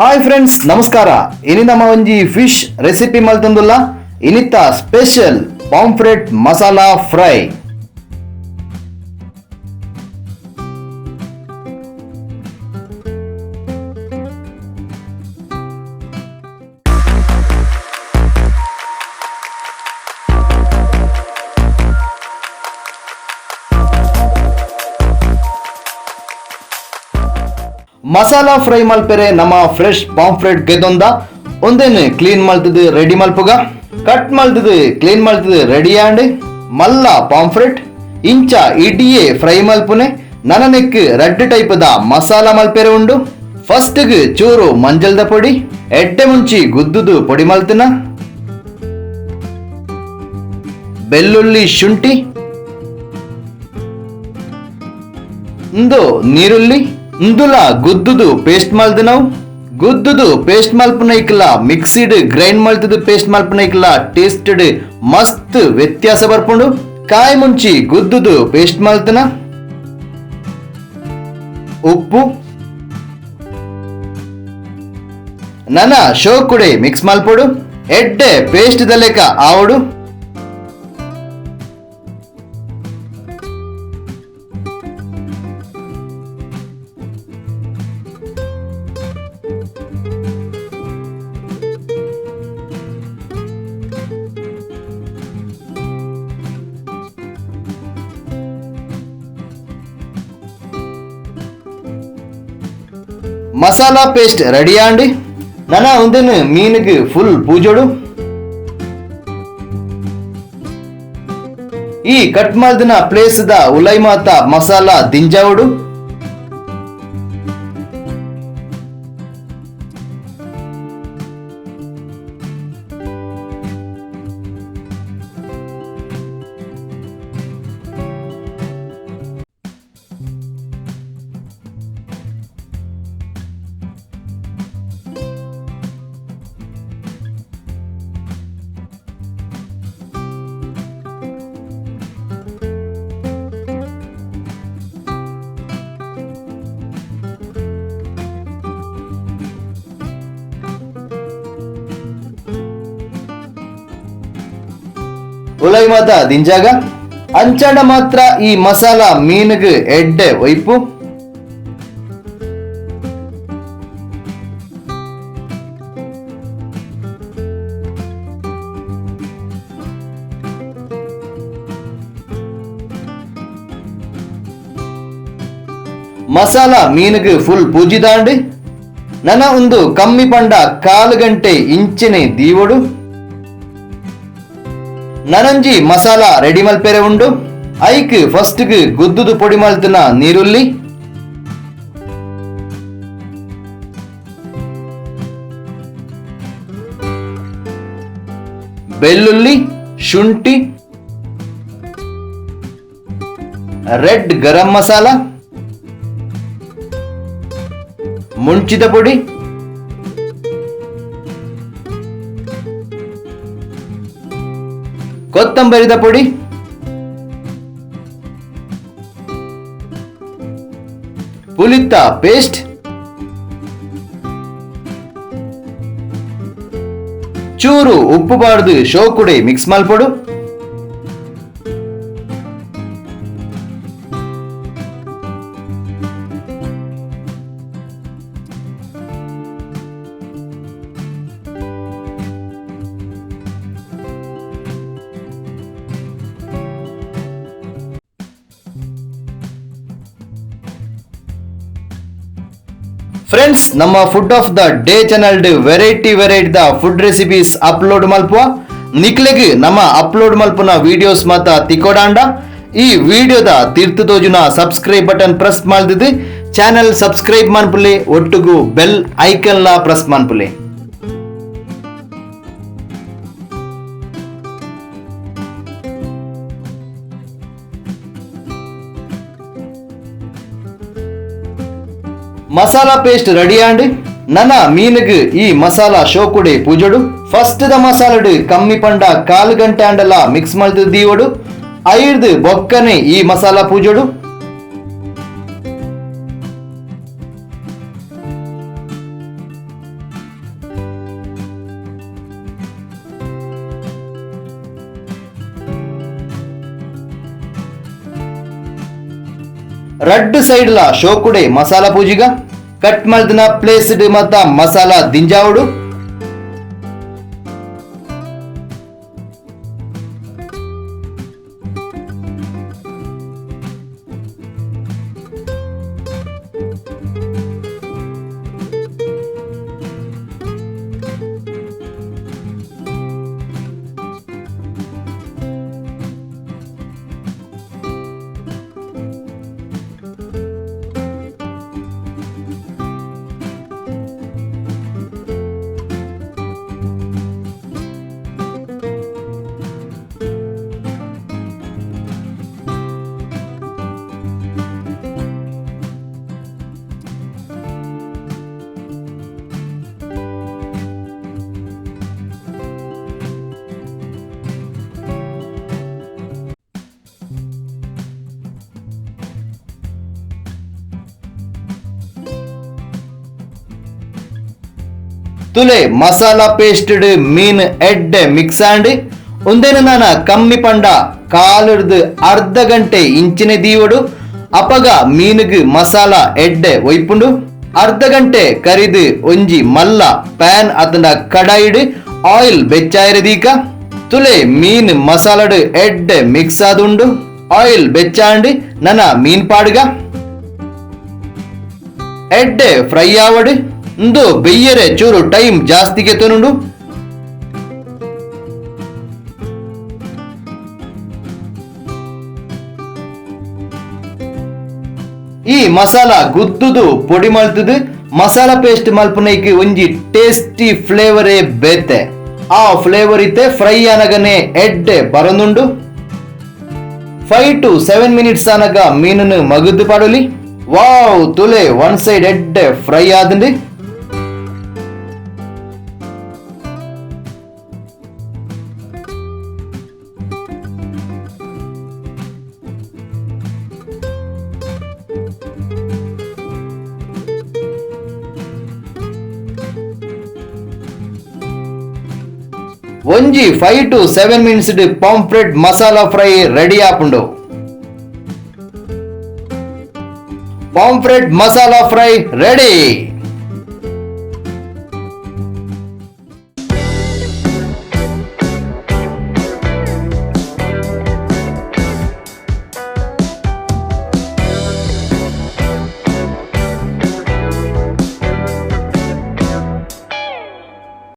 Hi friends ನಮಸ್ಕಾರ. ಇನಿ ನಮ್ಮ ಒಂಜಿ ಫಿಶ್ ರೆಸಿಪಿ ಮಲ್ತಂದುಲ್ಲ. ಇನಿತ್ತ special pomfret masala fry. Masala fry ಮಲ್ಪೆರೆ ನಮ್ಮ ಫ್ರೆಶ್ ಪಾಂಫ್ರೆಟ್ ಗೆದೊಂದ ಒಂದೇನು ಕ್ಲೀನ್ ಮಲ್ತದು ರೆಡಿ ಮಲ್ಪುಗ ಕಟ್ ಮಲ್ತದು ಕ್ಲೀನ್ ಮಲ್ತದು ರೆಡಿ ಆಂಡ್ ಮಲ್ಲ ಪಾಂಫ್ರೆಟ್ ಇಂಚ ಇಡಿಯೇ ಫ್ರೈ ಮಲ್ಪುನೆ ನನನೆಕ್ ರೆಡ್ ಟೈಪ್ ದ ಮಸಾಲಾ ಮಲ್ಪೆರೆ ಉಂಡು. ಫಸ್ಟ್ ಚೂರು ಮಂಜಲ್ದ ಪೊಡಿ ಎಡ್ಡೆ ಮುಂಚಿ ಗುದ್ದುದು ಪೊಡಿ ಮಲ್ತಿನ ಬೆಳ್ಳುಳ್ಳಿ ಶುಂಠಿ ಇಂದು ನೀರುಳ್ಳಿ ಇಂದುಲ ಗುದ್ದುದು ಪೇಸ್ಟ್ ಮಲ್ದು ನಾವು ಗುದ್ದುದು ಪೇಸ್ಟ್ ಮಲ್ಪನ ಇಕ್ಕಲ ಮಿಕ್ಸಿಡ್ ಗ್ರೈಂಡ್ ಮಲ್ತದು ಪೇಸ್ಟ್ ಮಲ್ಪನ ಇಕ್ಕಲ ಟೇಸ್ಟೆಡ್ ಮಸ್ತ್ ವ್ಯತ್ಯಾಸ ಬರ್ಪುಂಡು. ಕಾಯಿ ಮುಂಚಿ ಗುದ್ದುದು ಪೇಸ್ಟ್ ಮಲ್ತನ ಉಪ್ಪು ನನ ಶೋ ಕುಡೆ ಮಿಕ್ಸ್ ಮಲ್ಪೊಡು ಎಡ್ಡೆ ಪೇಸ್ಟ್ ದಲೆಕ ಆವಡು ಮಸಾಲಾ ಪೇಸ್ಟ್ ರೆಡಿ ಆಂಡಿ ನನ ಒಂದೇನು ಮೀನಿಗೆ ಫುಲ್ ಪೂಜೋಡು ಈ ಕಟ್ ಮಲ್ದಿನ ಪ್ಲೇಸ್ ದ ಉಲೈ ಮಾತ ಮಸಾಲಾ ದಿಂಜಾವಡು ಉಲೈ ಮಾತ ದಿಂಜಾಗ ಅಂಚಂಡ ಮಾತ್ರ ಈ ಮಸಾಲಾ ಮೀನಿಗೆ ಎಡ್ಡೆ ಒಯ್ಪು ಮಸಾಲಾ ಮೀನಿಗೆ ಫುಲ್ ಪೂಜಿದಾಂಡಿ ನನ ಒಂದು ಕಮ್ಮಿ ಪಂಡ 1/4 ಗಂಟೆ ಇಂಚಿನ ದೀವಡು ನನಂಜಿ ಮಸಾಲಾ ರೆಡಿ ಮಲ್ಪೆರೆ ಉಂಡು. ಐಕ್ ಫಸ್ಟ್ ಗುದ್ದುದು ಪೊಡಿ ಮಲ್ತಿನ ನೀರುಳ್ಳಿ ಬೆಳ್ಳುಳ್ಳಿ ಶುಂಠಿ ರೆಡ್ ಗರಂ ಮಸಾಲ ಮುಂಚಿದ ಪೊಡಿ ಕೊತ್ತಂಬರಿದ ಪೊಡಿ ಪುಲಿತ್ತ ಪೇಸ್ಟ್ ಚೂರು ಉಪ್ಪು ಬಾರ್ದು ಶೋ ಕುಡೆ ಮಿಕ್ಸ್ ಮಲ್ಪೊಡು ಫ್ರೆಂಡ್ಸ್ ನಮ್ಮ food of the day channel variety ದ ಫುಡ್ ರೆಸಿಪೀಸ್ ಅಪ್ಲೋಡ್ ಮಲ್ಪುವ ನಿಕ್ಲೆಗ್ ನಮ್ಮ ಅಪ್ಲೋಡ್ ಮಲ್ಪುನ ವಿಡಿಯೋಸ್ ಮಾತ ತಿಕ್ಕೋಡಾಂಡ ಈ ವಿಡಿಯೋದ ತೀರ್ಥ ತೋಜುನ ಸಬ್ಸ್ಕ್ರೈಬ್ ಬಟನ್ ಪ್ರೆಸ್ ಮಾಡ್ದಿದ್ದು ಚಾನಲ್ ಸಬ್ಸ್ಕ್ರೈಬ್ ಮನ್ಪುಲೆ ಒಟ್ಟುಗು ಬೆಲ್ ಐಕನ್ ಲ ಪ್ರೆಸ್ ಮನ್ಪುಲೆ. ಮಸಾಲಾ ಪೇಸ್ಟ್ ರೆಡಿ ಆಂಡ್ ನನ ಮೀನಿಗೆ ಈ ಮಸಾಲಾ ಶೋ ಕುಡೆ ಪೂಜೋಡು ಫಸ್ಟ್ ದ ಮಸಾಲಡು ಕಮ್ಮಿ ಪಂಡ 1/4 ಗಂಟೆ ಅಂಡಲ ಮಿಕ್ಸ್ ಮಲ್ದು ದೀವಡು ಐರ್ದು ಬೊಕ್ಕನೆ ಈ ಮಸಾಲಾ ಪೂಜೋಡು ರಡ್ ಸೈಡ್ ಲ ಶೋಕುಡೆ ಮಸಾಲಾ ಪೂಜಿಗ ಕಟ್ ಮಲ್ದಿನ ಪ್ಲೇಸ್ಡ್ ಮತ್ತ ಮಸಾಲಾ ದಿಂಜಾವುಡು ತುಲೆ ಮಸಾಲಾ ಪೇಸ್ಟೆಡ್ ಮೀನ್ ಎಡ್ಡೆ ಮಿಕ್ಸ್ ಆಂಡ್ ಒಂದೇನು ನಾನ ಕಮ್ಮಿ ಪಂಡ ಕಾಲಿಡ್ದು ಅರ್ಧ ಗಂಟೆ ಇಂಚಿನ ದೀವಡು ಅಪಗ ಮೀನುಗ್ ಮಸಾಲಾ ಎಡ್ಡೆ ಒಯ್ಪುಂಡು ಅರ್ಧ ಗಂಟೆ ಕರಿದು ಒಂಜಿ ಮಲ್ಲ ಪ್ಯಾನ್ ಅತಂಡ ಕಡಾಯಿಡ್ ಆಯಿಲ್ ಬೆಚ್ಚಾಯಿರದೀಕ ತುಲೆ ಮೀನ್ ಮಸಾಲಡ್ ಎಡ್ಡೆ ಮಿಕ್ಸ್ ಆದುಂಡು ಆಯಿಲ್ ಬೆಚ್ಚಾಂಡ್ ನನ ಮೀನ್ ಪಾಡ್ಗ ಎಡ್ಡೆ ಫ್ರೈ ಆವಡ್ ಇಂದು ಬೆಯ್ಯರೆ ಚೂರು ಟೈಮ್ ಜಾಸ್ತಿಗೆ ತೊನುಂಡು ಈ ಮಸಾಲಾ ಗುದ್ದುದು ಪೊಡಿ ಮಲ್ತದು ಮಸಾಲಾ ಪೇಸ್ಟ್ ಮಲ್ಪನೈಕಿ ಒಂಜಿ ಟೇಸ್ಟಿ ಫ್ಲೇವರೇ ಬೇತೆ ಆ ಫ್ಲೇವರ್ ಇತ್ತೆ ಫ್ರೈ ಅನಗನೆ ಎಡ್ಡೆ ಬರನುಂಡು 5 to 7 ಮಿನಿಟ್ಸ್ ಅನಗ ಮೀನನ್ನು ಮಗದು ಪಾಡಲಿ ವಾವ್ ತುಲೆ ಒನ್ ಸೈಡ್ ಎಡ್ಡೆ ಫ್ರೈ ಆದಂಡಿ ಒಂಜಿ 5 to 7 minutes pomfret masala fry ready ಆಪುಂಡು ಪಾಂಫ್ರೆಟ್ ಮಸಾಲಾ ಫ್ರೈ ರೆಡಿ.